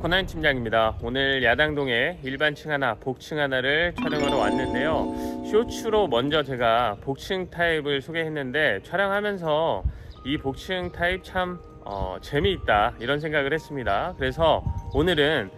권한 팀장입니다. 오늘 야당동에 일반층 하나, 복층 하나를 촬영하러 왔는데요. 쇼츠로 먼저 제가 복층 타입을 소개했는데 촬영하면서 이 복층 타입 참 재미있다 이런 생각을 했습니다. 그래서 오늘은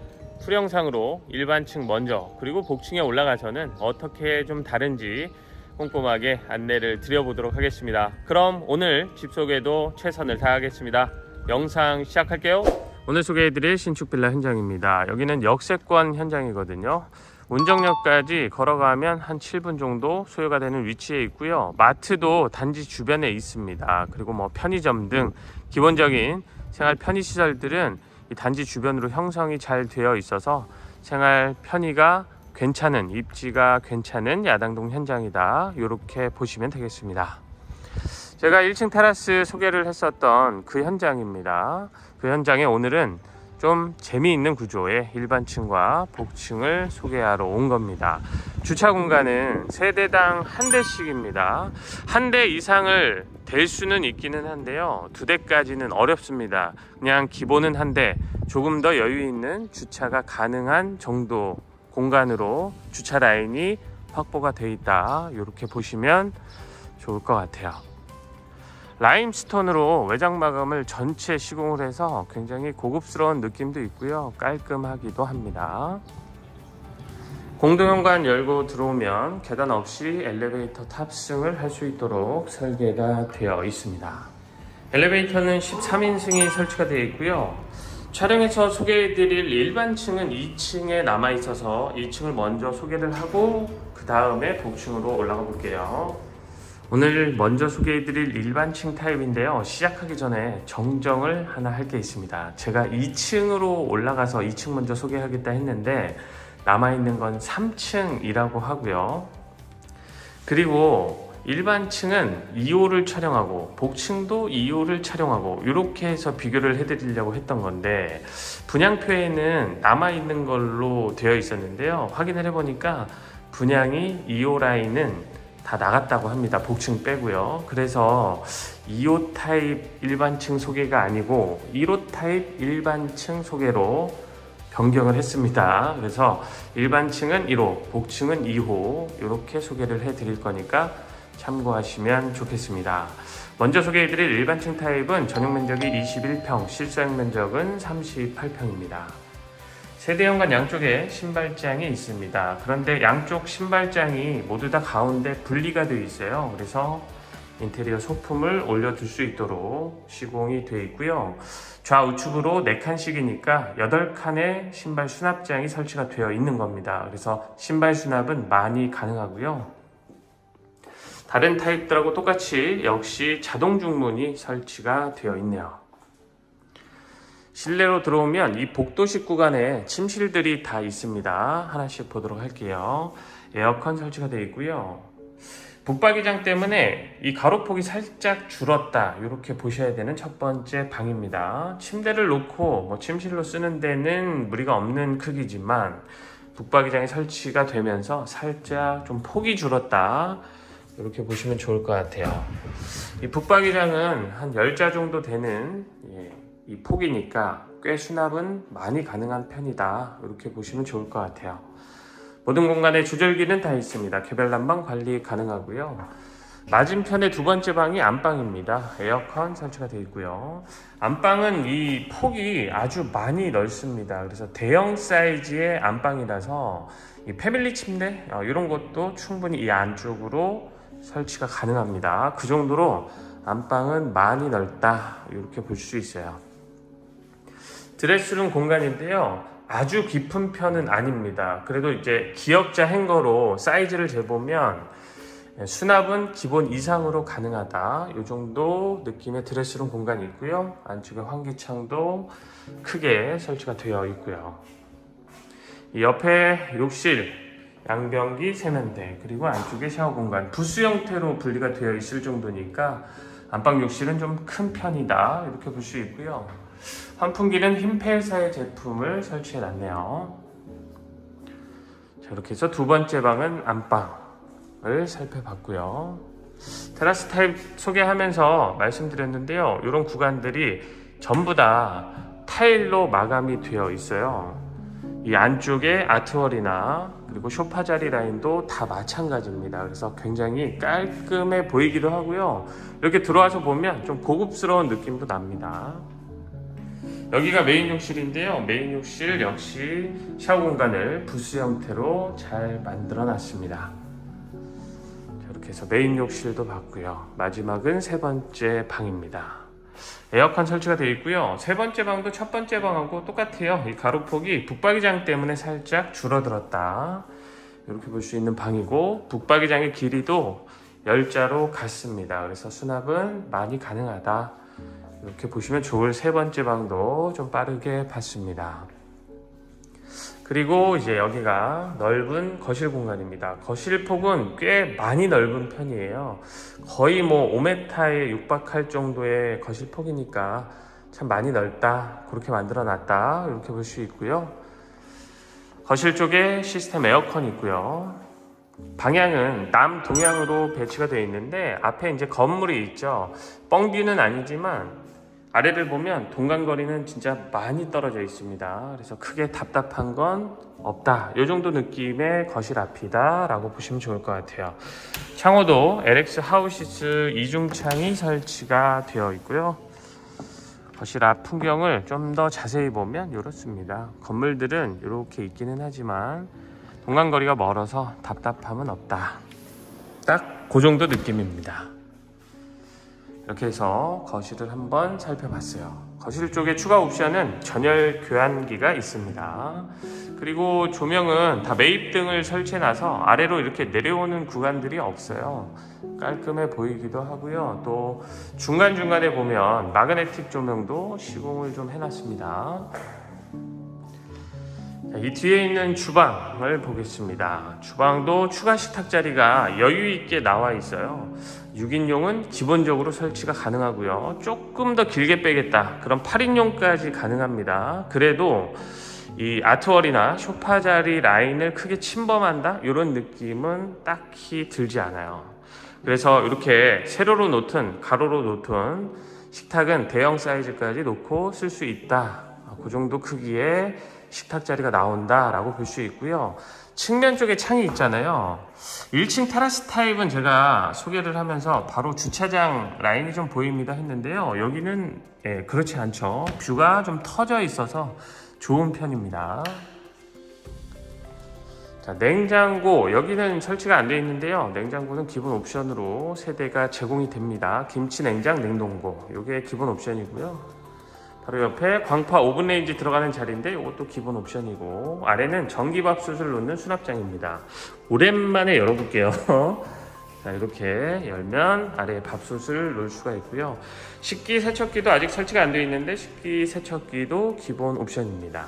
풀영상으로 일반층 먼저 그리고 복층에 올라가서는 어떻게 좀 다른지 꼼꼼하게 안내를 드려보도록 하겠습니다. 그럼 오늘 집 소개도 최선을 다하겠습니다. 영상 시작할게요. 오늘 소개해드릴 신축 빌라 현장입니다. 여기는 역세권 현장이거든요. 운정역까지 걸어가면 한 7분 정도 소요가 되는 위치에 있고요. 마트도 단지 주변에 있습니다. 그리고 뭐 편의점 등 기본적인 생활 편의시설들은 이 단지 주변으로 형성이 잘 되어 있어서 생활 편의가 괜찮은, 입지가 괜찮은 야당동 현장이다, 이렇게 보시면 되겠습니다. 제가 1층 테라스 소개를 했었던 그 현장입니다. 그 현장에 오늘은 좀 재미있는 구조의 일반층과 복층을 소개하러 온 겁니다. 주차 공간은 세대당 한 대씩입니다. 한 대 이상을 댈 수는 있기는 한데요, 2대까지는 어렵습니다. 그냥 기본은 한 대, 조금 더 여유 있는 주차가 가능한 정도 공간으로 주차 라인이 확보가 되어 있다, 이렇게 보시면 좋을 것 같아요. 라임스톤으로 외장 마감을 전체 시공을 해서 굉장히 고급스러운 느낌도 있고요, 깔끔하기도 합니다. 공동현관 열고 들어오면 계단 없이 엘리베이터 탑승을 할 수 있도록 설계가 되어 있습니다. 엘리베이터는 13인승이 설치가 되어 있고요. 촬영에서 소개해드릴 일반층은 2층에 남아있어서 2층을 먼저 소개를 하고 그 다음에 복층으로 올라가 볼게요. 오늘 먼저 소개해드릴 일반층 타입인데요, 시작하기 전에 정정을 하나 할 게 있습니다. 제가 2층으로 올라가서 2층 먼저 소개하겠다 했는데 남아있는 건 3층이라고 하고요. 그리고 일반층은 2호를 촬영하고 복층도 2호를 촬영하고 이렇게 해서 비교를 해드리려고 했던 건데 분양표에는 남아있는 걸로 되어 있었는데요, 확인을 해보니까 분양이 2호 라인은 다 나갔다고 합니다. 복층 빼고요. 그래서 2호 타입 일반층 소개가 아니고 1호 타입 일반층 소개로 변경을 했습니다. 그래서 일반층은 1호, 복층은 2호 이렇게 소개를 해드릴 거니까 참고하시면 좋겠습니다. 먼저 소개해드릴 일반층 타입은 전용 면적이 21평, 실사용 면적은 38평입니다. 세대 현관 양쪽에 신발장이 있습니다. 그런데 양쪽 신발장이 모두 다 가운데 분리가 되어 있어요. 그래서 인테리어 소품을 올려둘 수 있도록 시공이 되어 있고요. 좌우측으로 4칸씩이니까 8칸의 신발 수납장이 설치가 되어 있는 겁니다. 그래서 신발 수납은 많이 가능하고요. 다른 타입들하고 똑같이 역시 자동 중문이 설치가 되어 있네요. 실내로 들어오면 이 복도식 구간에 침실들이 다 있습니다. 하나씩 보도록 할게요. 에어컨 설치가 되어 있고요. 붙박이장 때문에 이 가로폭이 살짝 줄었다, 이렇게 보셔야 되는 첫 번째 방입니다. 침대를 놓고 침실로 쓰는 데는 무리가 없는 크기지만 붙박이장이 설치가 되면서 살짝 좀 폭이 줄었다, 이렇게 보시면 좋을 것 같아요. 이 붙박이장은 한 10자 정도 되는 이 폭이니까 꽤 수납은 많이 가능한 편이다, 이렇게 보시면 좋을 것 같아요. 모든 공간에 조절기는 다 있습니다. 개별 난방 관리 가능하고요. 맞은편에 두 번째 방이 안방입니다. 에어컨 설치가 되어 있고요. 안방은 이 폭이 아주 많이 넓습니다. 그래서 대형 사이즈의 안방이라서 이 패밀리 침대 이런 것도 충분히 이 안쪽으로 설치가 가능합니다. 그 정도로 안방은 많이 넓다, 이렇게 볼 수 있어요. 드레스룸 공간인데요, 아주 깊은 편은 아닙니다. 그래도 이제 기역자 행거로 사이즈를 재보면 수납은 기본 이상으로 가능하다, 이 정도 느낌의 드레스룸 공간이 있고요. 안쪽에 환기창도 크게 설치가 되어 있고요. 이 옆에 욕실, 양변기, 세면대, 그리고 안쪽에 샤워 공간, 부스 형태로 분리가 되어 있을 정도니까 안방 욕실은 좀 큰 편이다, 이렇게 볼 수 있고요. 환풍기는 흰폐사의 제품을 설치해 놨네요. 자, 이렇게 해서 두 번째 방은 안방을 살펴봤고요. 테라스 타입 소개하면서 말씀드렸는데요, 이런 구간들이 전부 다 타일로 마감이 되어 있어요. 이 안쪽에 아트월이나 그리고 소파 자리 라인도 다 마찬가지입니다. 그래서 굉장히 깔끔해 보이기도 하고요. 이렇게 들어와서 보면 좀 고급스러운 느낌도 납니다. 여기가 메인 욕실인데요. 메인 욕실 역시 샤워 공간을 부스 형태로 잘 만들어 놨습니다. 이렇게 해서 메인 욕실도 봤고요. 마지막은 세 번째 방입니다. 에어컨 설치가 되어 있고요. 세 번째 방도 첫 번째 방하고 똑같아요. 이 가로폭이 북박이장 때문에 살짝 줄어들었다, 이렇게 볼 수 있는 방이고, 북박이장의 길이도 열자로 같습니다. 그래서 수납은 많이 가능하다, 이렇게 보시면 좋을 세 번째 방도 좀 빠르게 봤습니다. 그리고 이제 여기가 넓은 거실 공간입니다. 거실 폭은 꽤 많이 넓은 편이에요. 거의 뭐 5m에 육박할 정도의 거실 폭이니까 참 많이 넓다, 그렇게 만들어 놨다, 이렇게 볼 수 있고요. 거실 쪽에 시스템 에어컨이 있고요. 방향은 남동향으로 배치가 되어 있는데, 앞에 이제 건물이 있죠. 뻥뷰는 아니지만 아래를 보면 동간거리는 진짜 많이 떨어져 있습니다. 그래서 크게 답답한 건 없다, 이 정도 느낌의 거실 앞이다 라고 보시면 좋을 것 같아요. 창호도 LX 하우시스 이중창이 설치가 되어 있고요. 거실 앞 풍경을 좀 더 자세히 보면 이렇습니다. 건물들은 이렇게 있기는 하지만 동간거리가 멀어서 답답함은 없다, 딱 그 정도 느낌입니다. 이렇게 해서 거실을 한번 살펴봤어요. 거실 쪽에 추가 옵션은 전열 교환기가 있습니다. 그리고 조명은 다 매입등을 설치해놔서 아래로 이렇게 내려오는 구간들이 없어요. 깔끔해 보이기도 하고요. 또 중간중간에 보면 마그네틱 조명도 시공을 좀 해놨습니다. 이 뒤에 있는 주방을 보겠습니다. 주방도 추가 식탁 자리가 여유있게 나와 있어요. 6인용은 기본적으로 설치가 가능하고요. 조금 더 길게 빼겠다, 그럼 8인용까지 가능합니다. 그래도 이 아트월이나 소파 자리 라인을 크게 침범한다, 이런 느낌은 딱히 들지 않아요. 그래서 이렇게 세로로 놓든 가로로 놓든 식탁은 대형 사이즈까지 놓고 쓸 수 있다, 그 정도 크기의 식탁 자리가 나온다 라고 볼 수 있고요. 측면 쪽에 창이 있잖아요. 1층 테라스 타입은 제가 소개를 하면서 바로 주차장 라인이 좀 보입니다 했는데요. 여기는 그렇지 않죠. 뷰가 좀 터져 있어서 좋은 편입니다. 자, 냉장고 여기는 설치가 안 되어 있는데요. 냉장고는 기본 옵션으로 세대가 제공이 됩니다. 김치 냉장 냉동고, 이게 기본 옵션이고요. 바로 옆에 광파 오븐레인지 들어가는 자리인데 이것도 기본 옵션이고, 아래는 전기밥솥을 놓는 수납장입니다. 오랜만에 열어볼게요. 자, 이렇게 열면 아래에 밥솥을 놓을 수가 있고요. 식기 세척기도 아직 설치가 안 되어 있는데 식기 세척기도 기본 옵션입니다.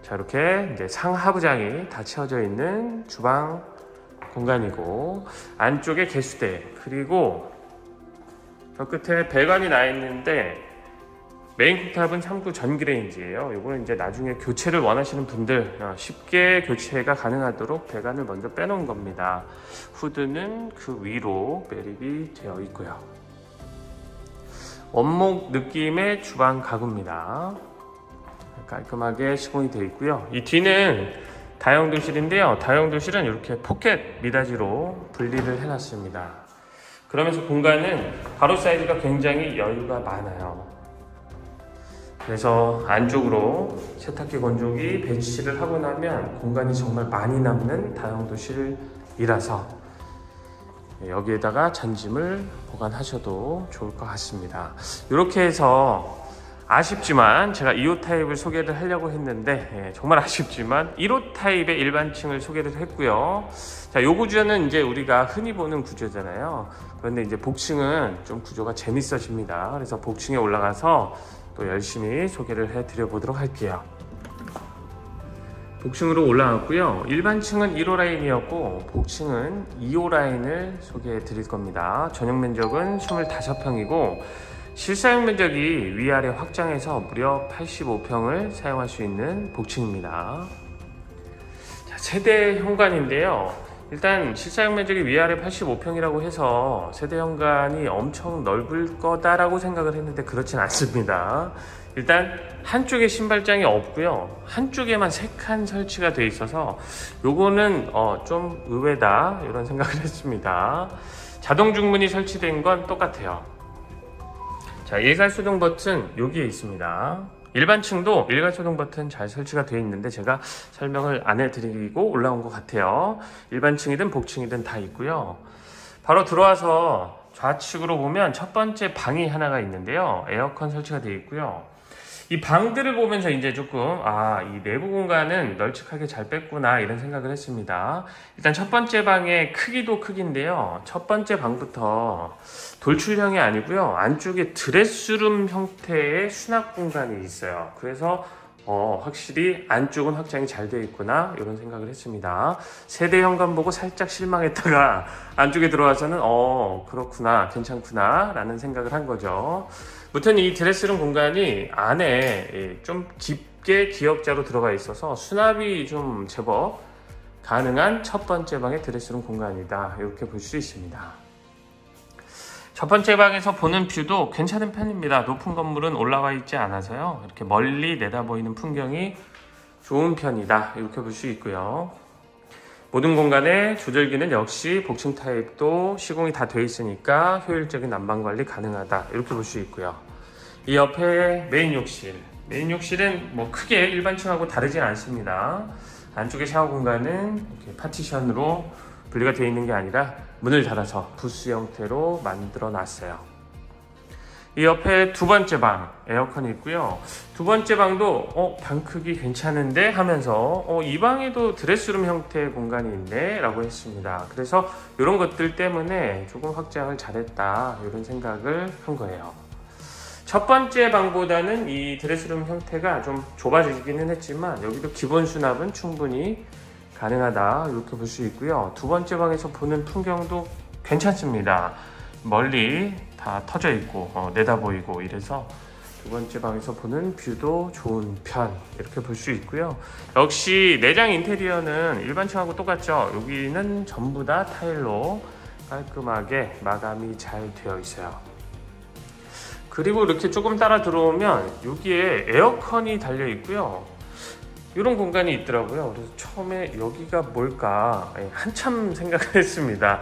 자, 이렇게 이제 상하부장이 다 채워져 있는 주방 공간이고, 안쪽에 개수대, 그리고 저 끝에 배관이 나 있는데 메인 쿡탑은 참고 전기레인지예요. 이거는 이제 나중에 교체를 원하시는 분들 쉽게 교체가 가능하도록 배관을 먼저 빼놓은 겁니다. 후드는 그 위로 매립이 되어 있고요. 원목 느낌의 주방 가구입니다. 깔끔하게 시공이 되어 있고요. 이 뒤는 다용도실인데요. 다용도실은 이렇게 포켓 미닫이로 분리를 해놨습니다. 그러면서 공간은 가로 사이즈가 굉장히 여유가 많아요. 그래서 안쪽으로 세탁기 건조기 배치를 하고 나면 공간이 정말 많이 남는 다용도실이라서 여기에다가 잔짐을 보관하셔도 좋을 것 같습니다. 이렇게 해서 아쉽지만 제가 2호 타입을 소개를 하려고 했는데 정말 아쉽지만 1호 타입의 일반층을 소개를 했고요. 자, 요 구조는 이제 우리가 흔히 보는 구조잖아요. 그런데 이제 복층은 좀 구조가 재밌어집니다. 그래서 복층에 올라가서 또 열심히 소개를 해드려 보도록 할게요. 복층으로 올라왔고요. 일반층은 1호 라인이었고 복층은 2호 라인을 소개해 드릴 겁니다. 전용 면적은 25평이고 실사용 면적이 위아래 확장해서 무려 85평을 사용할 수 있는 복층입니다. 자, 세대 현관인데요. 일단 실사용 면적이 위아래 85평이라고 해서 세대 현관이 엄청 넓을 거다라고 생각을 했는데 그렇진 않습니다. 일단 한쪽에 신발장이 없고요, 한쪽에만 3칸 설치가 돼 있어서 요거는 좀 의외다 이런 생각을 했습니다. 자동 중문이 설치된 건 똑같아요. 자, 일괄 소등 버튼 여기에 있습니다. 일반 층도 일괄 소등 버튼 잘 설치가 되어 있는데 제가 설명을 안 해드리고 올라온 것 같아요. 일반 층이든 복층이든 다 있고요. 바로 들어와서 좌측으로 보면 첫 번째 방이 하나가 있는데요, 에어컨 설치가 되어 있고요. 이 방들을 보면서 이제 조금 이 내부 공간은 널찍하게 잘 뺐구나 이런 생각을 했습니다. 일단 첫 번째 방의 크기도 크기인데요, 첫 번째 방부터 돌출형이 아니고요, 안쪽에 드레스룸 형태의 수납 공간이 있어요. 그래서 확실히 안쪽은 확장이 잘 되어 있구나 이런 생각을 했습니다. 세대 현관 보고 살짝 실망했다가 안쪽에 들어와서는 그렇구나, 괜찮구나 라는 생각을 한 거죠. 무튼 이 드레스룸 공간이 안에 좀 깊게 기역자로 들어가 있어서 수납이 좀 제법 가능한 첫 번째 방의 드레스룸 공간이다 이렇게 볼 수 있습니다. 첫 번째 방에서 보는 뷰도 괜찮은 편입니다. 높은 건물은 올라와 있지 않아서요, 이렇게 멀리 내다보이는 풍경이 좋은 편이다 이렇게 볼 수 있고요. 모든 공간의 조절기는 역시 복층 타입도 시공이 다 되어 있으니까 효율적인 난방 관리 가능하다 이렇게 볼 수 있고요. 이 옆에 메인 욕실, 메인 욕실은 뭐 크게 일반층하고 다르진 않습니다. 안쪽에 샤워 공간은 이렇게 파티션으로 분리가 되어 있는 게 아니라 문을 닫아서 부스 형태로 만들어 놨어요. 이 옆에 두 번째 방 에어컨이 있고요. 두 번째 방도 방 크기 괜찮은데 하면서 이 방에도 드레스룸 형태의 공간이 있네 라고 했습니다. 그래서 이런 것들 때문에 조금 확장을 잘했다 이런 생각을 한 거예요. 첫 번째 방보다는 이 드레스룸 형태가 좀 좁아지기는 했지만 여기도 기본 수납은 충분히 가능하다 이렇게 볼 수 있고요. 두 번째 방에서 보는 풍경도 괜찮습니다. 멀리 다 터져 있고 내다 보이고 이래서 두 번째 방에서 보는 뷰도 좋은 편 이렇게 볼 수 있고요. 역시 내장 인테리어는 일반 층하고 똑같죠. 여기는 전부 다 타일로 깔끔하게 마감이 잘 되어 있어요. 그리고 이렇게 조금 따라 들어오면 여기에 에어컨이 달려 있고요, 이런 공간이 있더라고요. 그래서 처음에 여기가 뭘까 한참 생각을 했습니다.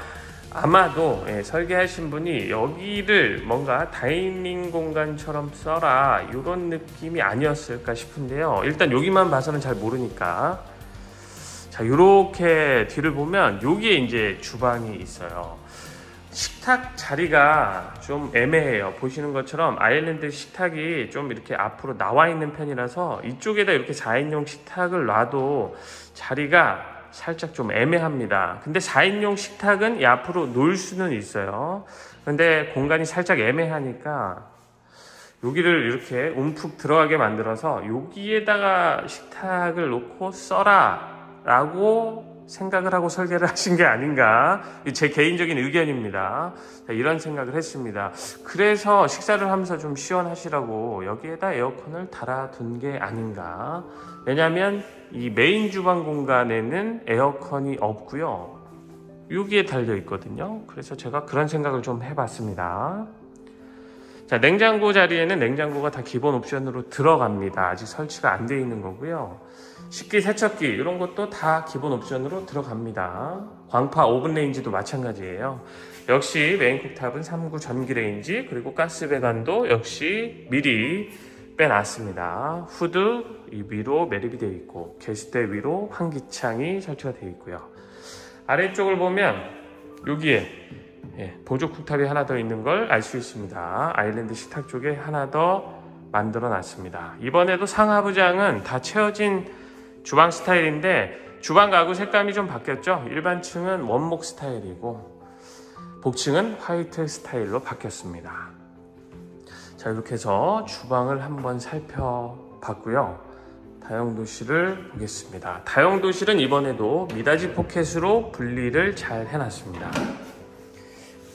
아마도 설계하신 분이 여기를 뭔가 다이닝 공간처럼 써라 이런 느낌이 아니었을까 싶은데요. 일단 여기만 봐서는 잘 모르니까, 자, 이렇게 뒤를 보면 여기에 이제 주방이 있어요. 식탁 자리가 좀 애매해요. 보시는 것처럼 아일랜드 식탁이 좀 이렇게 앞으로 나와 있는 편이라서 이쪽에다 이렇게 4인용 식탁을 놔도 자리가 살짝 좀 애매합니다. 근데 4인용 식탁은 이 앞으로 놓을 수는 있어요. 근데 공간이 살짝 애매하니까 여기를 이렇게 움푹 들어가게 만들어서 여기에다가 식탁을 놓고 써라 라고 생각을 하고 설계를 하신 게 아닌가, 제 개인적인 의견입니다. 이런 생각을 했습니다. 그래서 식사를 하면서 좀 시원하시라고 여기에다 에어컨을 달아둔 게 아닌가. 왜냐하면 이 메인 주방 공간에는 에어컨이 없고요, 여기에 달려 있거든요. 그래서 제가 그런 생각을 좀 해봤습니다. 자, 냉장고 자리에는 냉장고가 다 기본 옵션으로 들어갑니다. 아직 설치가 안 돼 있는 거고요. 식기, 세척기 이런 것도 다 기본 옵션으로 들어갑니다. 광파 오븐 레인지도 마찬가지예요. 역시 메인 쿡탑은 3구 전기 레인지, 그리고 가스 배관도 역시 미리 빼놨습니다. 후드 이 위로 매립이 되어 있고 게스대 위로 환기창이 설치가 되어 있고요. 아래쪽을 보면 여기에 보조 쿡탑이 하나 더 있는 걸 알 수 있습니다. 아일랜드 식탁 쪽에 하나 더 만들어 놨습니다. 이번에도 상하부장은 다 채워진 주방 스타일인데 주방 가구 색감이 좀 바뀌었죠. 일반 층은 원목 스타일이고 복층은 화이트 스타일로 바뀌었습니다. 자, 이렇게 해서 주방을 한번 살펴봤고요. 다용도실을 보겠습니다. 다용도실은 이번에도 미닫이 포켓으로 분리를 잘 해놨습니다.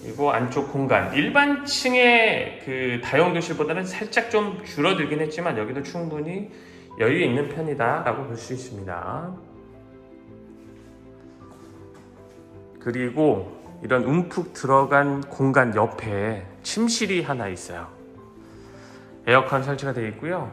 그리고 안쪽 공간, 일반 층의 그 다용도실보다는 살짝 좀 줄어들긴 했지만 여기도 충분히 여유 있는 편이다 라고 볼 수 있습니다. 그리고 이런 움푹 들어간 공간 옆에 침실이 하나 있어요. 에어컨 설치가 되어 있고요.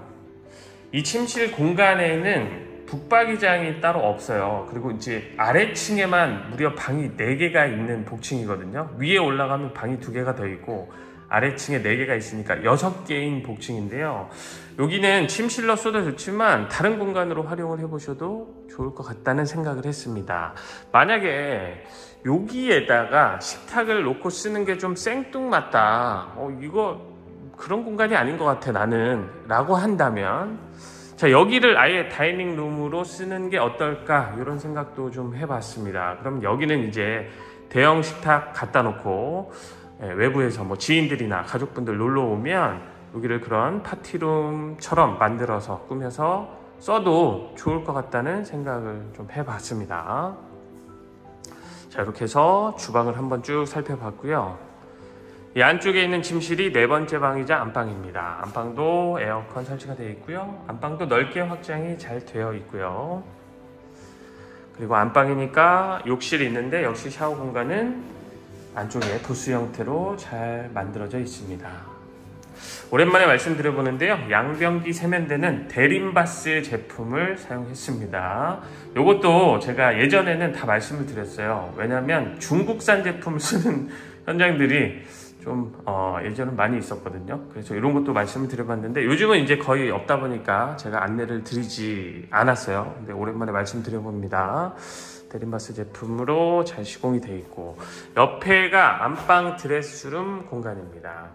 이 침실 공간에는 북박이장이 따로 없어요. 그리고 이제 아래층에만 무려 방이 4개가 있는 복층이거든요. 위에 올라가면 방이 2개가 더 있고 아래층에 4개가 있으니까 6개인 복층인데요. 여기는 침실로 써도 좋지만 다른 공간으로 활용을 해보셔도 좋을 것 같다는 생각을 했습니다. 만약에 여기에다가 식탁을 놓고 쓰는 게 좀 생뚱맞다, 이거 그런 공간이 아닌 것 같아 나는 라고 한다면, 자, 여기를 아예 다이닝 룸으로 쓰는 게 어떨까, 이런 생각도 좀 해봤습니다. 그럼 여기는 이제 대형 식탁 갖다 놓고 외부에서 뭐 지인들이나 가족분들 놀러 오면 여기를 그런 파티룸처럼 만들어서 꾸며서 써도 좋을 것 같다는 생각을 좀 해봤습니다. 자, 이렇게 해서 주방을 한번 쭉 살펴봤고요. 이 안쪽에 있는 침실이 4번째 방이자 안방입니다. 안방도 에어컨 설치가 되어 있고요. 안방도 넓게 확장이 잘 되어 있고요. 그리고 안방이니까 욕실이 있는데 역시 샤워 공간은 안쪽에 부스 형태로 잘 만들어져 있습니다. 오랜만에 말씀드려보는데요. 양변기 세면대는 데림바스 제품을 사용했습니다. 이것도 제가 예전에는 다 말씀을 드렸어요. 왜냐하면 중국산 제품을 쓰는 현장들이 좀 예전엔 많이 있었거든요. 그래서 이런 것도 말씀을 드려봤는데 요즘은 이제 거의 없다 보니까 제가 안내를 드리지 않았어요. 근데 오랜만에 말씀드려봅니다. 데림바스 제품으로 잘 시공이 되어 있고, 옆에가 안방 드레스룸 공간입니다.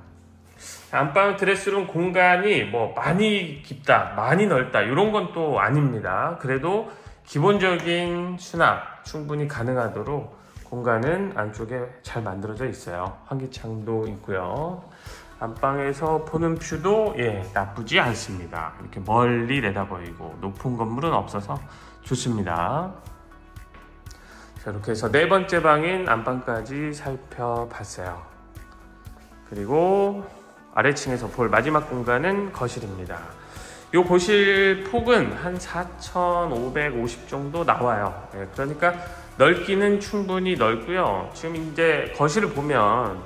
안방 드레스룸 공간이 뭐 많이 깊다, 많이 넓다 이런 건 또 아닙니다. 그래도 기본적인 수납 충분히 가능하도록 공간은 안쪽에 잘 만들어져 있어요. 환기창도 있고요. 안방에서 보는 뷰도 나쁘지 않습니다. 이렇게 멀리 내다 보이고 높은 건물은 없어서 좋습니다. 자, 이렇게 해서 4번째 방인 안방까지 살펴봤어요. 그리고 아래층에서 볼 마지막 공간은 거실입니다. 이 거실 폭은 한 4,550 정도 나와요. 그러니까 넓기는 충분히 넓고요. 지금 이제 거실을 보면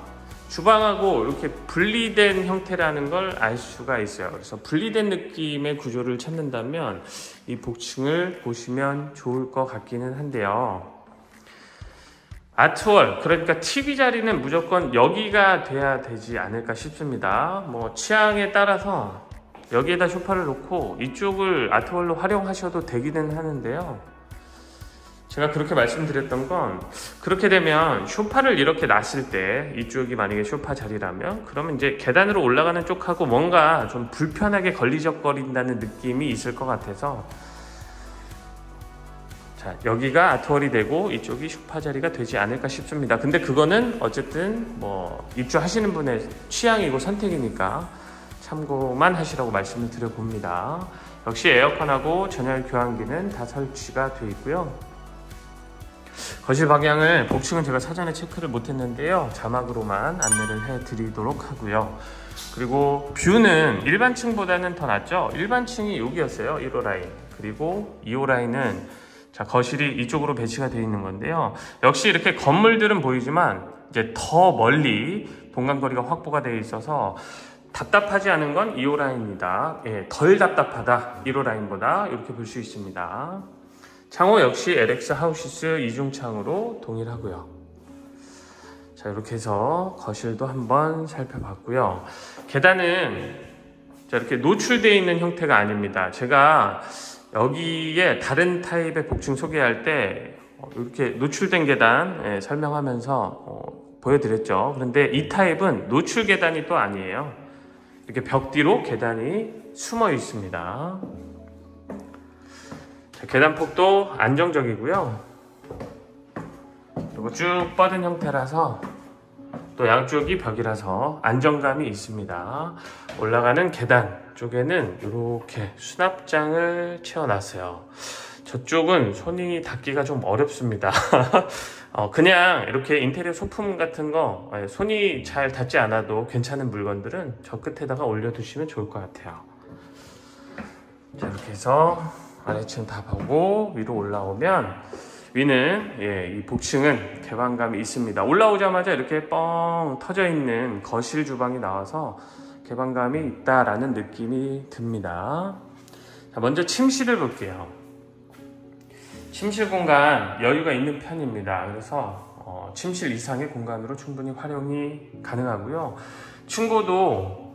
주방하고 이렇게 분리된 형태라는 걸 알 수가 있어요. 그래서 분리된 느낌의 구조를 찾는다면 이 복층을 보시면 좋을 것 같기는 한데요. 아트월, 그러니까 TV 자리는 무조건 여기가 돼야 되지 않을까 싶습니다. 뭐 취향에 따라서 여기에다 소파를 놓고 이쪽을 아트월로 활용하셔도 되기는 하는데요. 제가 그렇게 말씀드렸던 건, 그렇게 되면 소파를 이렇게 놨을 때 이쪽이 만약에 소파 자리라면 그러면 이제 계단으로 올라가는 쪽하고 뭔가 좀 불편하게 걸리적거린다는 느낌이 있을 것 같아서, 자, 여기가 아트월이 되고 이쪽이 소파 자리가 되지 않을까 싶습니다. 근데 그거는 어쨌든 뭐 입주하시는 분의 취향이고 선택이니까 참고만 하시라고 말씀을 드려봅니다. 역시 에어컨하고 전열 교환기는 다 설치가 되어 있고요. 거실 방향을, 복층은 제가 사전에 체크를 못했는데요. 자막으로만 안내를 해드리도록 하고요. 그리고 뷰는 일반 층보다는 더 낫죠. 일반 층이 여기였어요. 1호 라인. 그리고 2호 라인은 자, 거실이 이쪽으로 배치가 되어 있는 건데요. 역시 이렇게 건물들은 보이지만 이제 더 멀리 동간거리가 확보가 되어 있어서 답답하지 않은 건 2호 라인입니다. 덜 답답하다 1호 라인보다, 이렇게 볼 수 있습니다. 창호 역시 LX 하우시스 이중창으로 동일하고요. 자, 이렇게 해서 거실도 한번 살펴봤고요. 계단은 자, 이렇게 노출되어 있는 형태가 아닙니다. 제가 여기에 다른 타입의 복층 소개할 때 이렇게 노출된 계단 설명하면서 보여드렸죠. 그런데 이 타입은 노출 계단이 또 아니에요. 이렇게 벽 뒤로 계단이 숨어 있습니다. 자, 계단폭도 안정적이고요. 그리고 쭉 뻗은 형태라서 또 양쪽이 벽이라서 안정감이 있습니다. 올라가는 계단 쪽에는 이렇게 수납장을 채워놨어요. 저쪽은 손이 닿기가 좀 어렵습니다. 그냥 이렇게 인테리어 소품 같은 거 손이 잘 닿지 않아도 괜찮은 물건들은 저 끝에다가 올려두시면 좋을 것 같아요. 자, 이렇게 해서 아래층 다 보고 위로 올라오면 위는 이 복층은 개방감이 있습니다. 올라오자마자 이렇게 뻥 터져 있는 거실 주방이 나와서 개방감이 있다라는 느낌이 듭니다. 자, 먼저 침실을 볼게요. 침실 공간 여유가 있는 편입니다. 그래서 침실 이상의 공간으로 충분히 활용이 가능하고요. 충고도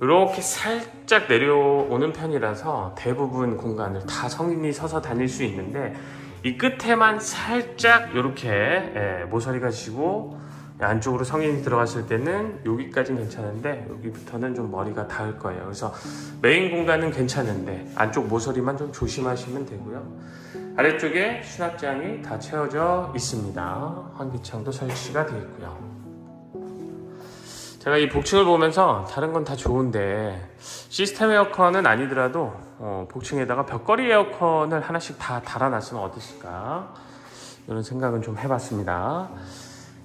이렇게 살짝 내려오는 편이라서 대부분 공간을 다 성인이 서서 다닐 수 있는데, 이 끝에만 살짝 이렇게 모서리가 지고 안쪽으로 성인이 들어갔을 때는 여기까지는 괜찮은데 여기부터는 좀 머리가 닿을 거예요. 그래서 메인 공간은 괜찮은데 안쪽 모서리만 좀 조심하시면 되고요. 아래쪽에 수납장이 다 채워져 있습니다. 환기창도 설치가 되어 있고요. 제가 이 복층을 보면서 다른 건 다 좋은데 시스템 에어컨은 아니더라도 복층에다가 벽걸이 에어컨을 하나씩 다 달아놨으면 어땠을까, 이런 생각은 좀 해봤습니다.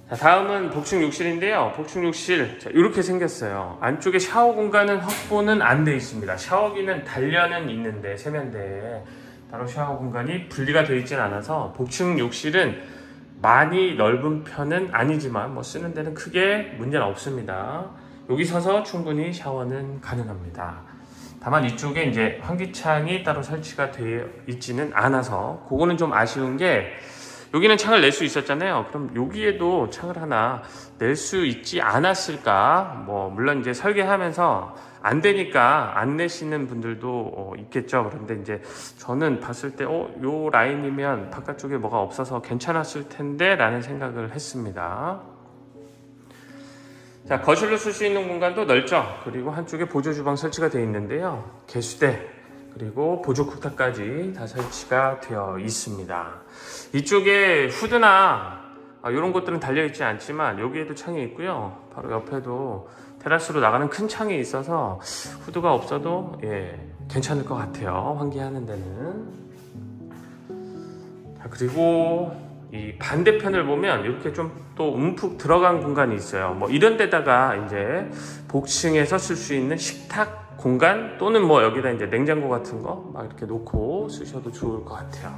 자, 다음은 복층 욕실인데요. 복층 욕실 이렇게 생겼어요. 안쪽에 샤워 공간은 확보는 안 돼 있습니다. 샤워기는 달려는 있는데 세면대에 따로 샤워 공간이 분리가 되어 있진 않아서 복층 욕실은 많이 넓은 편은 아니지만 뭐 쓰는 데는 크게 문제는 없습니다. 여기 서서 충분히 샤워는 가능합니다. 다만 이쪽에 이제 환기창이 따로 설치가 되어 있지는 않아서 그거는 좀 아쉬운 게, 여기는 창을 낼 수 있었잖아요. 그럼 여기에도 창을 하나 낼 수 있지 않았을까? 뭐 물론 이제 설계하면서 안 되니까 안 내시는 분들도 있겠죠. 그런데 이제 저는 봤을 때 요 라인이면 바깥쪽에 뭐가 없어서 괜찮았을 텐데 라는 생각을 했습니다. 자, 거실로 쓸 수 있는 공간도 넓죠. 그리고 한쪽에 보조 주방 설치가 되어 있는데요. 개수대 그리고 보조 쿡탑까지 다 설치가 되어 있습니다. 이쪽에 후드나 이런 것들은 달려있지 않지만 여기에도 창이 있고요. 바로 옆에도 테라스로 나가는 큰 창이 있어서 후드가 없어도 괜찮을 것 같아요. 환기하는 데는. 자, 그리고 이 반대편을 보면 이렇게 좀 또 움푹 들어간 공간이 있어요. 뭐 이런 데다가 이제 복층에서 쓸 수 있는 식탁 공간, 또는 뭐 여기다 이제 냉장고 같은 거 막 이렇게 놓고 쓰셔도 좋을 것 같아요.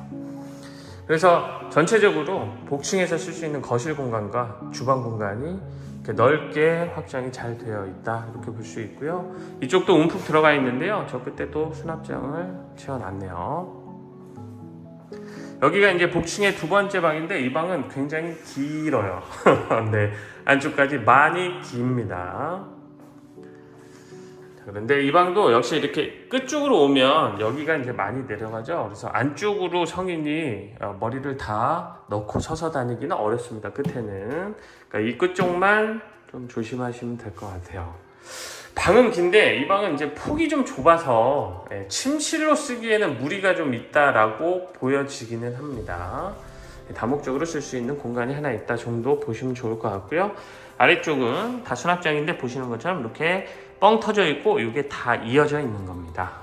그래서 전체적으로 복층에서 쓸 수 있는 거실 공간과 주방 공간이 이렇게 넓게 확장이 잘 되어 있다, 이렇게 볼 수 있고요. 이쪽도 움푹 들어가 있는데요. 저 끝에 또 수납장을 채워놨네요. 여기가 이제 복층의 두 번째 방인데 이 방은 굉장히 길어요. 네, 안쪽까지 많이 깁니다. 그런데 이 방도 역시 이렇게 끝쪽으로 오면 여기가 이제 많이 내려가죠. 그래서 안쪽으로 성인이 머리를 다 넣고 서서 다니기는 어렵습니다. 끝에는. 그러니까 이 끝쪽만 좀 조심하시면 될 것 같아요. 방은 긴데 이 방은 이제 폭이 좀 좁아서 침실로 쓰기에는 무리가 좀 있다라고 보여지기는 합니다. 다목적으로 쓸 수 있는 공간이 하나 있다 정도 보시면 좋을 것 같고요. 아래쪽은 다 수납장인데 보시는 것처럼 이렇게 뻥 터져 있고 이게 다 이어져 있는 겁니다.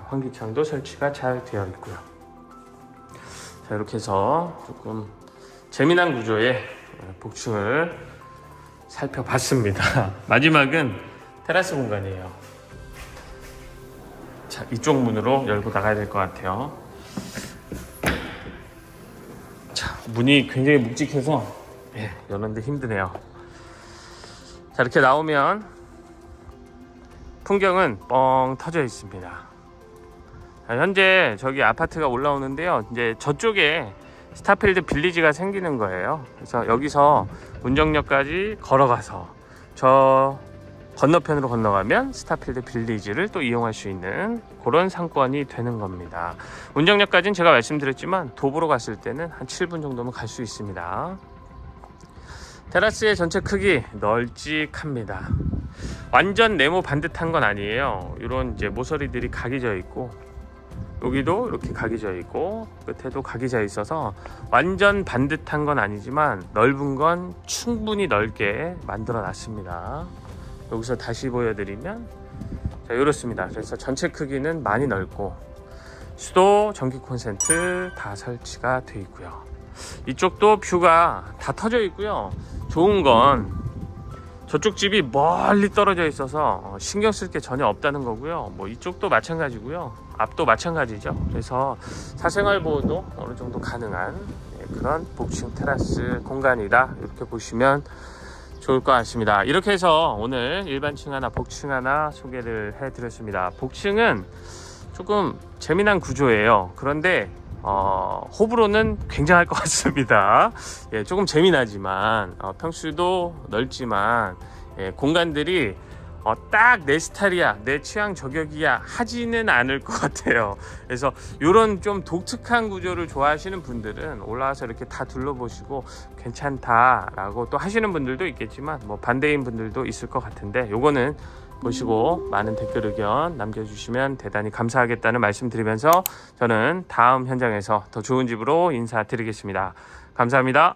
환기창도 설치가 잘 되어 있고요. 자, 이렇게 해서 조금 재미난 구조의 복층을 살펴봤습니다. 마지막은 테라스 공간이에요. 자, 이쪽 문으로 열고 나가야 될 것 같아요. 자, 문이 굉장히 묵직해서 여는데 힘드네요. 자, 이렇게 나오면 풍경은 뻥 터져 있습니다. 자, 현재 저기 아파트가 올라오는데요. 이제 저쪽에 스타필드 빌리지가 생기는 거예요. 그래서 여기서 운정역까지 걸어가서 저 건너편으로 건너가면 스타필드 빌리지를 또 이용할 수 있는 그런 상권이 되는 겁니다. 운정역까지는 제가 말씀드렸지만 도보로 갔을 때는 한 7분 정도면 갈 수 있습니다. 테라스의 전체 크기 널찍합니다. 완전 네모 반듯한 건 아니에요. 이런 이제 모서리들이 각이 져 있고 여기도 이렇게 각이 져 있고 끝에도 각이 져 있어서 완전 반듯한 건 아니지만 넓은 건 충분히 넓게 만들어 놨습니다. 여기서 다시 보여드리면 자, 이렇습니다. 그래서 전체 크기는 많이 넓고 수도, 전기 콘센트 다 설치가 되어 있고요. 이쪽도 뷰가 다 터져 있고요. 좋은 건 저쪽 집이 멀리 떨어져 있어서 신경 쓸 게 전혀 없다는 거고요. 뭐 이쪽도 마찬가지고요. 앞도 마찬가지죠. 그래서 사생활 보호도 어느 정도 가능한 그런 복층 테라스 공간이다, 이렇게 보시면 좋을 것 같습니다. 이렇게 해서 오늘 일반층 하나, 복층 하나 소개를 해드렸습니다. 복층은 조금 재미난 구조예요. 그런데 호불호는 굉장할 것 같습니다. 예, 조금 재미나지만 평수도 넓지만 공간들이 딱 내 스타일이야, 내 취향 저격이야 하지는 않을 것 같아요. 그래서 이런 좀 독특한 구조를 좋아하시는 분들은 올라와서 이렇게 다 둘러보시고 괜찮다라고 또 하시는 분들도 있겠지만 뭐 반대인 분들도 있을 것 같은데, 요거는 보시고 많은 댓글 의견 남겨주시면 대단히 감사하겠다는 말씀 드리면서 저는 다음 현장에서 더 좋은 집으로 인사드리겠습니다. 감사합니다.